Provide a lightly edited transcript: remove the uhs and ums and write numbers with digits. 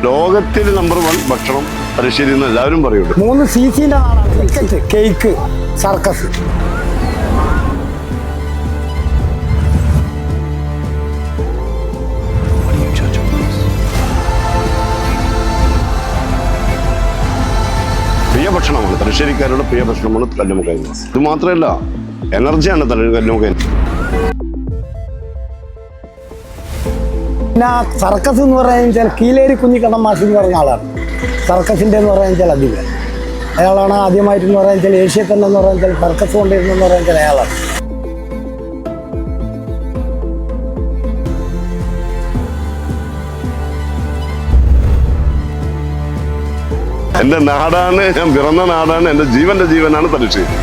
ലോകത്തിൽ നമ്പർ 1 ഭക്ഷണം തലശ്ശേരി എന്ന് എല്ലാവരും പറയുള്ളൂ. 3 CC ക്രിക്കറ്റ്, കേക്ക്, സർക്കസ്. പ്രിയ ഭക്ഷണമാണ് തലശ്ശേരിക്കാരുടെ പ്രിയ ഭക്ഷണമാണ് കല്ലുമ്മക്കായ. ഇത് മാത്രമല്ല, എനർജിയാണ് കല്ലുമ്മക്കായ. പിന്നെ സർക്കസ് എന്ന് പറയുന്നത് കീലേരി കുഞ്ഞിക്കണ്ണൻ മാഷ് എന്ന് പറഞ്ഞ ആളാണ്. സർക്കസിൻ്റെ എന്ന് പറയുന്നത് അതില്ല. അയാളാണ് ആദ്യമായിട്ടെന്ന് പറയുന്നത് ഏഷ്യ തന്നെ എന്ന് പറയുന്നത് സർക്കസ് കൊണ്ടിരുന്നെന്ന് പറയുന്നത് അയാളാണ്. എൻ്റെ നാടാണ്, ഞാൻ പിറന്ന നാടാണ്, എൻ്റെ ജീവനാണ് തലശ്ശേരി.